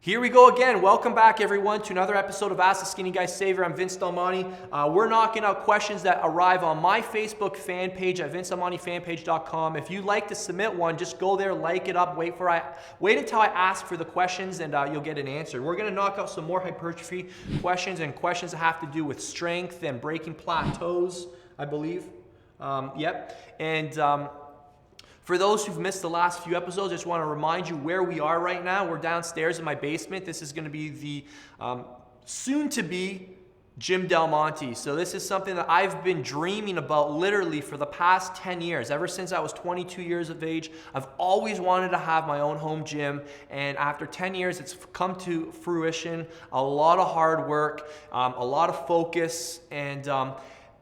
Here we go again. Welcome back, everyone, to another episode of Ask the Skinny Guy Savior. I'm Vince Delmonte. We're knocking out questions that arrive on my Facebook fan page at vincedelmontefanpage.com. If you'd like to submit one, just go there, like it up, wait until I ask for the questions, and you'll get an answer. We're going to knock out some more hypertrophy questions and questions that have to do with strength and breaking plateaus, I believe. For those who've missed the last few episodes, I just want to remind you where we are right now. We're downstairs in my basement. This is going to be the soon-to-be Gym Del Monte. So this is something that I've been dreaming about literally for the past 10 years. Ever since I was 22 years of age, I've always wanted to have my own home gym. And after 10 years, it's come to fruition. A lot of hard work, a lot of focus, and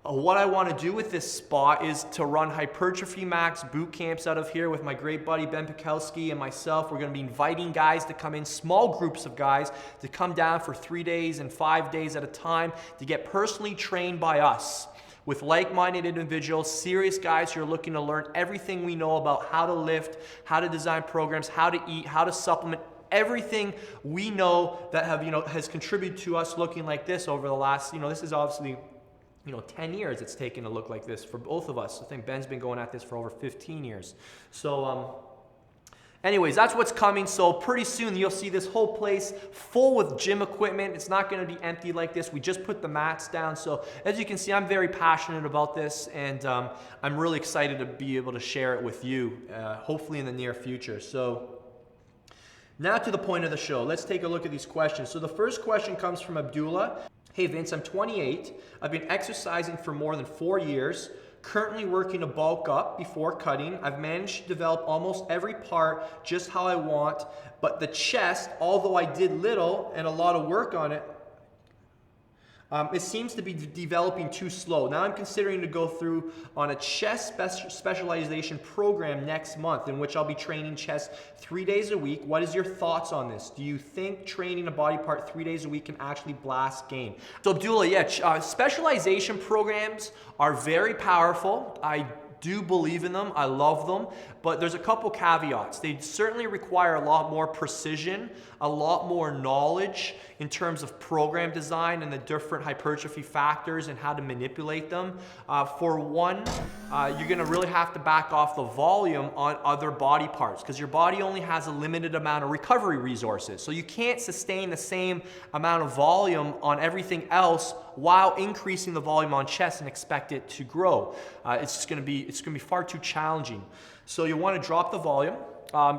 what I want to do with this spot is to run Hypertrophy Max boot camps out of here with my great buddy Ben Pekelski and myself. We're going to be inviting guys to come in, small groups of guys, to come down for 3 days and 5 days at a time to get personally trained by us with like-minded individuals, serious guys who are looking to learn everything we know about how to lift, how to design programs, how to eat, how to supplement, everything we know that has contributed to us looking like this over the last, this is obviously 10 years it's taken to look like this for both of us. I think Ben's been going at this for over 15 years. So anyways, that's what's coming. So pretty soon you'll see this whole place full with gym equipment. It's not going to be empty like this. We just put the mats down. So as you can see, I'm very passionate about this, and I'm really excited to be able to share it with you, hopefully in the near future. So now to the point of the show. Let's take a look at these questions. So the first question comes from Abdullah. Hey Vince, I'm 28. I've been exercising for more than 4 years, currently working to bulk up before cutting. I've managed to develop almost every part just how I want, but the chest, although I did little and a lot of work on it, it seems to be developing too slow. Now I'm considering to go through on a chest specialization program next month in which I'll be training chest 3 days a week. What is your thoughts on this? Do you think training a body part 3 days a week can actually blast gain? So Abdullah, specialization programs are very powerful. I do believe in them. I love them, but there's a couple caveats. They certainly require a lot more precision, a lot more knowledge in terms of program design and the different hypertrophy factors and how to manipulate them. For one, you're going to really have to back off the volume on other body parts because your body only has a limited amount of recovery resources. So you can't sustain the same amount of volume on everything else while increasing the volume on chest and expect it to grow. It's going to be far too challenging. So you want to drop the volume.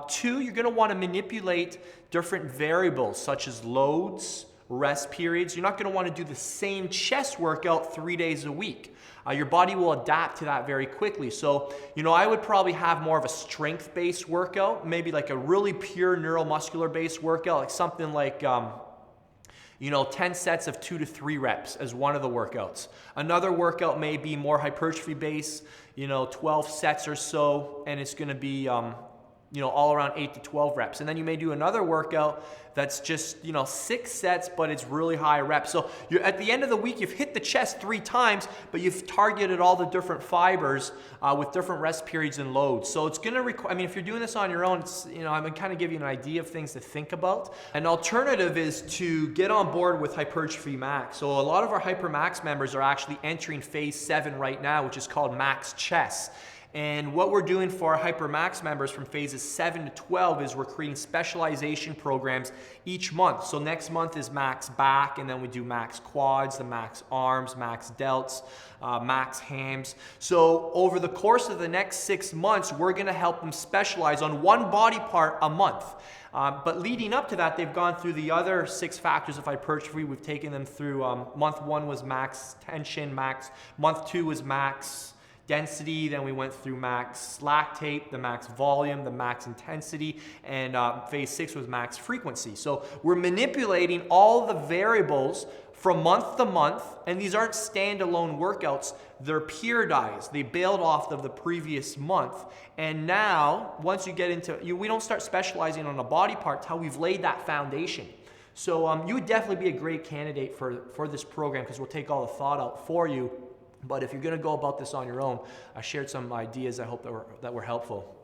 Two, you're going to want to manipulate different variables such as loads, rest periods. You're not going to want to do the same chest workout 3 days a week. Your body will adapt to that very quickly. So, I would probably have more of a strength-based workout, maybe like a really pure neuromuscular-based workout, like something like 10 sets of 2 to 3 reps as one of the workouts. Another workout may be more hypertrophy-based, 12 sets or so, and it's going to be all around 8 to 12 reps. And then you may do another workout that's just, 6 sets, but it's really high reps. So at the end of the week, you've hit the chest 3 times, but you've targeted all the different fibers with different rest periods and loads. So it's going to require, if you're doing this on your own, I'm going to kind of give you an idea of things to think about. An alternative is to get on board with Hypertrophy Max. So a lot of our Hyper Max members are actually entering phase 7 right now, which is called Max Chest. And what we're doing for our Hyper Max members from phases 7 to 12 is we're creating specialization programs each month. So next month is Max Back, and then we do Max Quads, the Max Arms, Max Delts, Max Hams. So over the course of the next 6 months, we're going to help them specialize on one body part a month. But leading up to that, they've gone through the other 6 factors of hypertrophy. We've taken them through, month 1 was max tension, month 2 was max density, then we went through max lactate, the max volume, the max intensity, and phase 6 was max frequency. So we're manipulating all the variables from month to month, and these aren't standalone workouts, they're periodized. They bailed off of the previous month, and now once you get into, we don't start specializing on a body part till we've laid that foundation. So you would definitely be a great candidate for this program because we'll take all the thought out for you. But if you're going to go about this on your own, I shared some ideas I hope that were helpful.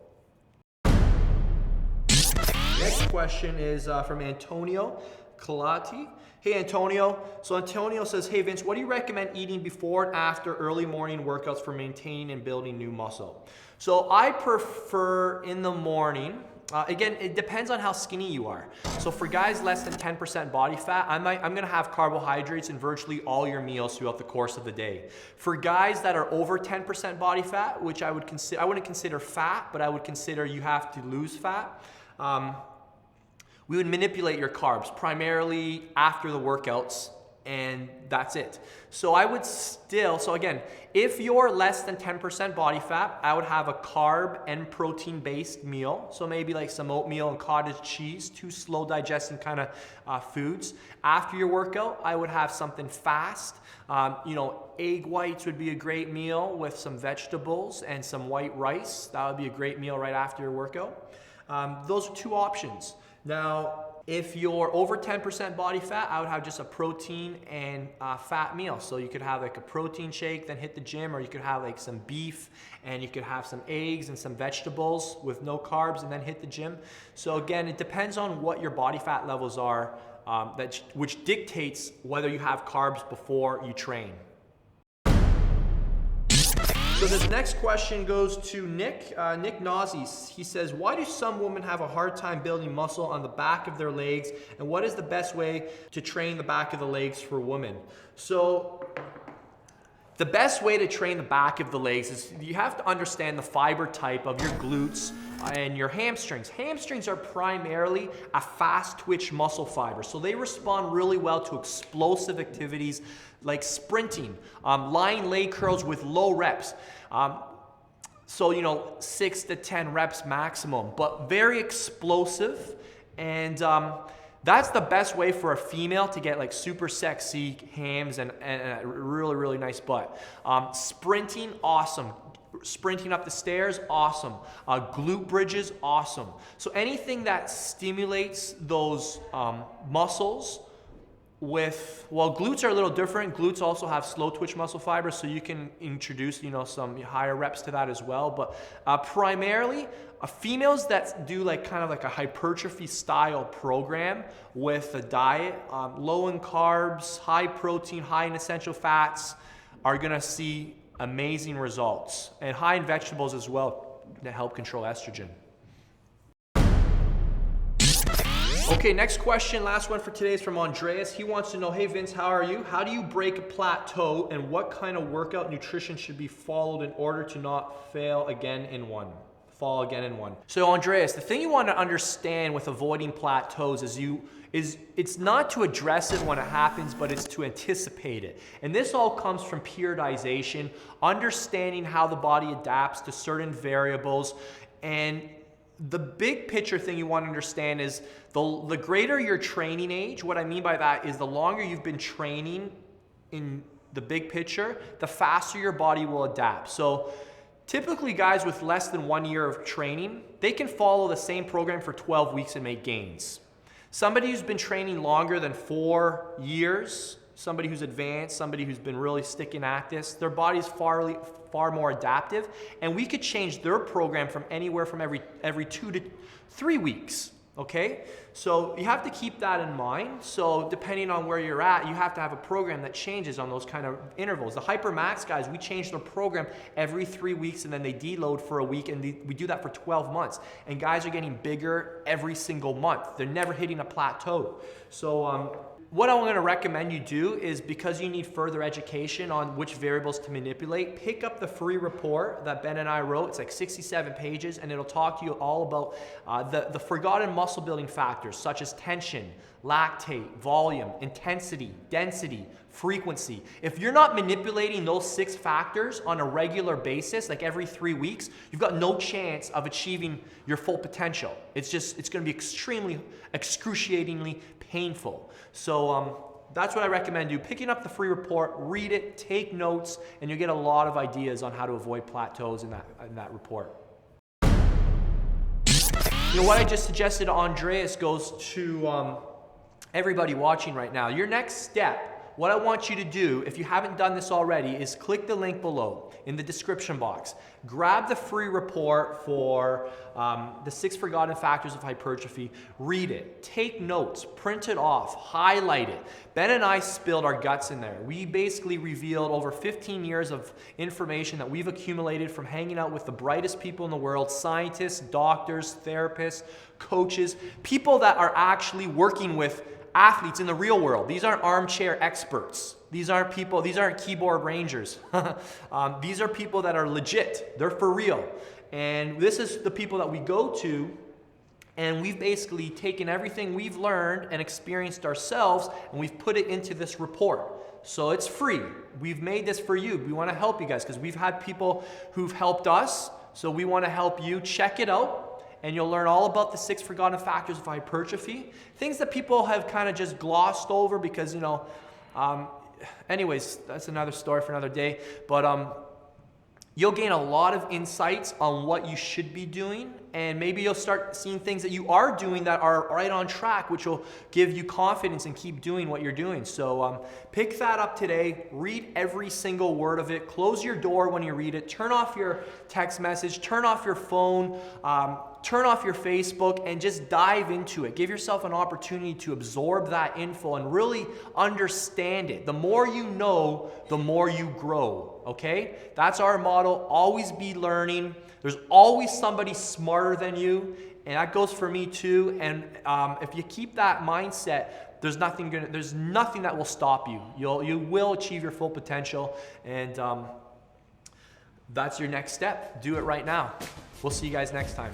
Next question is from Antonio Colati. Hey Antonio. So Antonio says, hey Vince, what do you recommend eating before and after early morning workouts for maintaining and building new muscle? So I prefer in the morning. Again, it depends on how skinny you are. So for guys less than 10% body fat, I'm gonna have carbohydrates in virtually all your meals throughout the course of the day. For guys that are over 10% body fat, which I wouldn't consider fat, but I would consider you have to lose fat, we would manipulate your carbs primarily after the workouts, and that's it. So I would still, so again, if you're less than 10% body fat, I would have a carb and protein based meal. So maybe like some oatmeal and cottage cheese, 2 slow digesting kind of foods. After your workout, I would have something fast. Egg whites would be a great meal with some vegetables and some white rice. That would be a great meal right after your workout. Those are 2 options. Now, if you're over 10% body fat, I would have just a protein and fat meal. So you could have like a protein shake, then hit the gym, or you could have like some beef and you could have some eggs and some vegetables with no carbs and then hit the gym. So again, it depends on what your body fat levels are, which dictates whether you have carbs before you train. So this next question goes to Nick Nazis. He says, why do some women have a hard time building muscle on the back of their legs, and what is the best way to train the back of the legs for women? So the best way to train the back of the legs is you have to understand the fiber type of your glutes and your hamstrings. Hamstrings are primarily a fast twitch muscle fiber, so they respond really well to explosive activities like sprinting, lying leg curls with low reps. So 6 to 10 reps maximum, but very explosive. And that's the best way for a female to get like super sexy hams and a really, really nice butt. Sprinting, awesome. Sprinting up the stairs, awesome. Glute bridges, awesome. So anything that stimulates those muscles glutes are a little different. Glutes also have slow twitch muscle fibers, so you can introduce, some higher reps to that as well. But primarily, females that do kind of like a hypertrophy style program with a diet, low in carbs, high protein, high in essential fats, are gonna see amazing results, and high in vegetables as well that help control estrogen. Okay, next question, last one for today is from Andreas. He wants to know, hey Vince, how are you? How do you break a plateau, and what kind of workout nutrition should be followed in order to not fall again in one? So Andreas, the thing you want to understand with avoiding plateaus is it's not to address it when it happens, but it's to anticipate it. And this all comes from periodization, understanding how the body adapts to certain variables. And the big picture thing you want to understand is the greater your training age. What I mean by that is the longer you've been training in the big picture, the faster your body will adapt. So typically guys with less than 1 year of training, they can follow the same program for 12 weeks and make gains. Somebody who's been training longer than 4 years, somebody who's advanced, somebody who's been really sticking at this, their body's far more adaptive, and we could change their program from anywhere from every 2 to 3 weeks. Okay, so you have to keep that in mind. So depending on where you're at, you have to have a program that changes on those kind of intervals. The Hypermax guys, we change their program every 3 weeks, and then they deload for a week, and we do that for 12 months. And guys are getting bigger every single month. They're never hitting a plateau. So what I'm going to recommend you do is, because you need further education on which variables to manipulate, pick up the free report that Ben and I wrote. It's like 67 pages, and it'll talk to you all about the forgotten muscle building factors such as tension, lactate, volume, intensity, density, frequency. If you're not manipulating those 6 factors on a regular basis, like every 3 weeks, you've got no chance of achieving your full potential. It's going to be excruciatingly painful. So that's what I recommend you. Picking up the free report, read it, take notes, and you'll get a lot of ideas on how to avoid plateaus in that report. What I just suggested to Andreas goes to everybody watching right now. Your next step what I want you to do, if you haven't done this already, is click the link below in the description box. Grab the free report for the 6 Forgotten Factors of Hypertrophy. Read it, take notes, print it off, highlight it. Ben and I spilled our guts in there. We basically revealed over 15 years of information that we've accumulated from hanging out with the brightest people in the world, scientists, doctors, therapists, coaches, people that are actually working with athletes in the real world. These aren't armchair experts. These aren't people, these aren't keyboard rangers. These are people that are legit. They're for real. And this is the people that we go to, and we've basically taken everything we've learned and experienced ourselves, and we've put it into this report. So it's free. We've made this for you. We want to help you guys because we've had people who've helped us. So we want to help you. Check it out. And you'll learn all about the 6 Forgotten Factors of Hypertrophy. Things that people have kind of just glossed over because, you know, anyways, that's another story for another day. But you'll gain a lot of insights on what you should be doing. And maybe you'll start seeing things that you are doing that are right on track, which will give you confidence and keep doing what you're doing. So pick that up today. Read every single word of it. Close your door when you read it. Turn off your text message. Turn off your phone. Turn off your Facebook and just dive into it. Give yourself an opportunity to absorb that info and really understand it. The more you know, the more you grow, okay? That's our motto. Always be learning. There's always somebody smarter than you, and that goes for me too. And if you keep that mindset, there's nothing that will stop you. You will achieve your full potential, and that's your next step. Do it right now. We'll see you guys next time.